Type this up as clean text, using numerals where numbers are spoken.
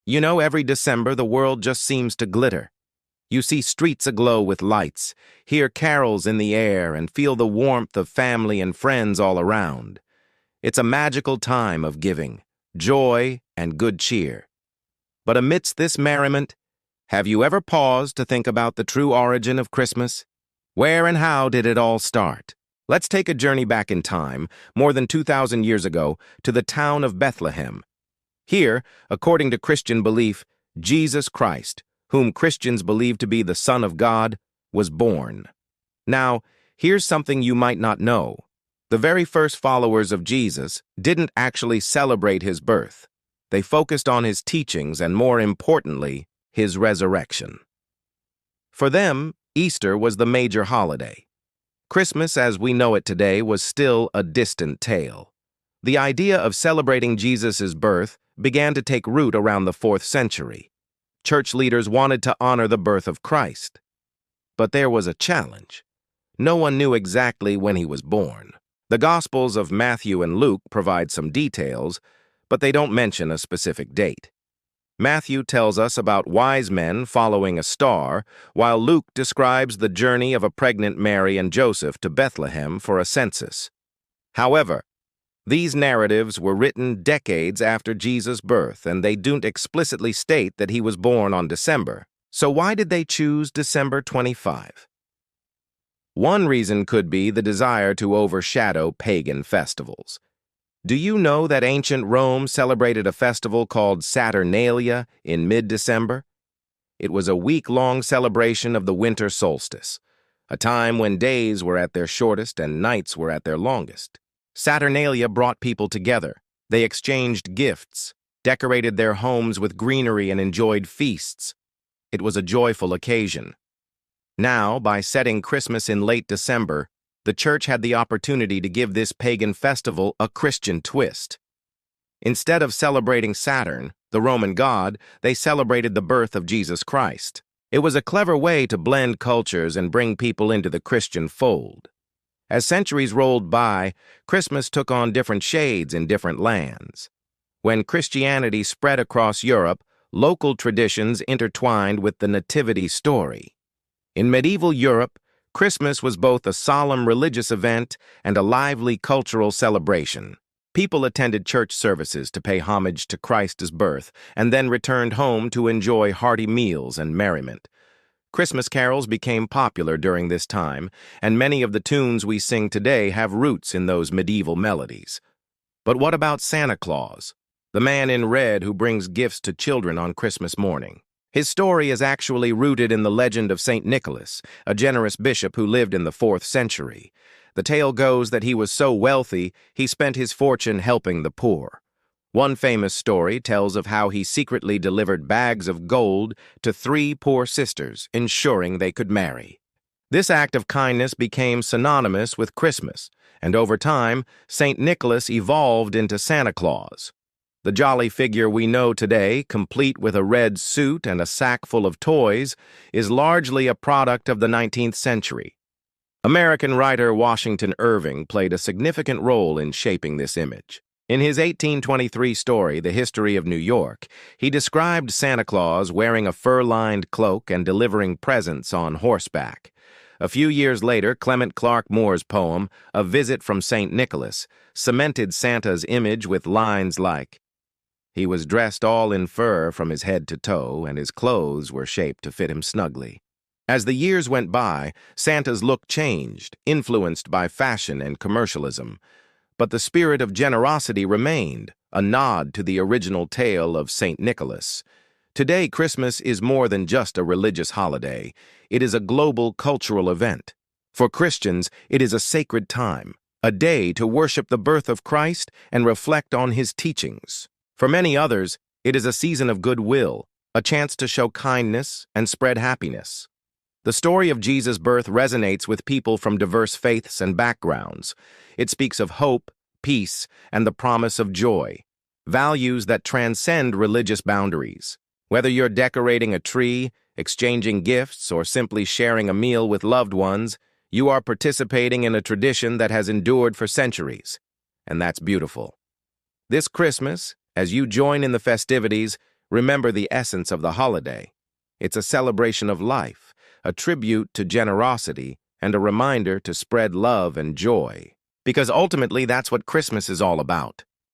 You know, every December the world just seems to glitter. You see streets aglow with lights, hear carols in the air, and feel the warmth of family and friends all around. It's a magical time of giving, joy, and good cheer. But amidst this merriment, have you ever paused to think about the true origin of Christmas? Where and how did it all start? Let's take a journey back in time, more than 2,000 years ago, to the town of Bethlehem. Here, according to Christian belief, Jesus Christ, whom Christians believe to be the Son of God, was born. Now, here's something you might not know. The very first followers of Jesus didn't actually celebrate his birth. They focused on his teachings and, more importantly, his resurrection. For them, Easter was the major holiday. Christmas, as we know it today, was still a distant tale. The idea of celebrating Jesus' birth began to take root around the 4th century. Church leaders wanted to honor the birth of Christ. But there was a challenge. No one knew exactly when he was born. The Gospels of Matthew and Luke provide some details, but they don't mention a specific date. Matthew tells us about wise men following a star, while Luke describes the journey of a pregnant Mary and Joseph to Bethlehem for a census. However, these narratives were written decades after Jesus' birth, and they don't explicitly state that he was born on December. So why did they choose December 25? One reason could be the desire to overshadow pagan festivals. Do you know that ancient Rome celebrated a festival called Saturnalia in mid-December? It was a week-long celebration of the winter solstice, a time when days were at their shortest and nights were at their longest. Saturnalia brought people together. They exchanged gifts, decorated their homes with greenery, and enjoyed feasts. It was a joyful occasion. Now, by setting Christmas in late December, the church had the opportunity to give this pagan festival a Christian twist. Instead of celebrating Saturn, the Roman god, they celebrated the birth of Jesus Christ. It was a clever way to blend cultures and bring people into the Christian fold. As centuries rolled by, Christmas took on different shades in different lands. When Christianity spread across Europe, local traditions intertwined with the nativity story. In medieval Europe, Christmas was both a solemn religious event and a lively cultural celebration. People attended church services to pay homage to Christ's birth and then returned home to enjoy hearty meals and merriment. Christmas carols became popular during this time, and many of the tunes we sing today have roots in those medieval melodies. But what about Santa Claus, the man in red who brings gifts to children on Christmas morning? His story is actually rooted in the legend of St. Nicholas, a generous bishop who lived in the 4th century. The tale goes that he was so wealthy, he spent his fortune helping the poor. One famous story tells of how he secretly delivered bags of gold to 3 poor sisters, ensuring they could marry. This act of kindness became synonymous with Christmas, and over time, St. Nicholas evolved into Santa Claus. The jolly figure we know today, complete with a red suit and a sack full of toys, is largely a product of the 19th century. American writer Washington Irving played a significant role in shaping this image. In his 1823 story, The History of New York, he described Santa Claus wearing a fur-lined cloak and delivering presents on horseback. A few years later, Clement Clarke Moore's poem, A Visit from St. Nicholas, cemented Santa's image with lines like, "He was dressed all in fur from his head to toe, and his clothes were shaped to fit him snugly." As the years went by, Santa's look changed, influenced by fashion and commercialism. But the spirit of generosity remained, a nod to the original tale of St. Nicholas. Today, Christmas is more than just a religious holiday. It is a global cultural event. For Christians, it is a sacred time, a day to worship the birth of Christ and reflect on his teachings. For many others, it is a season of goodwill, a chance to show kindness and spread happiness. The story of Jesus' birth resonates with people from diverse faiths and backgrounds. It speaks of hope, peace, and the promise of joy, values that transcend religious boundaries. Whether you're decorating a tree, exchanging gifts, or simply sharing a meal with loved ones, you are participating in a tradition that has endured for centuries. And that's beautiful. This Christmas, as you join in the festivities, Remember the essence of the holiday. It's a celebration of life, a tribute to generosity, and a reminder to spread love and joy. Because ultimately, that's what Christmas is all about.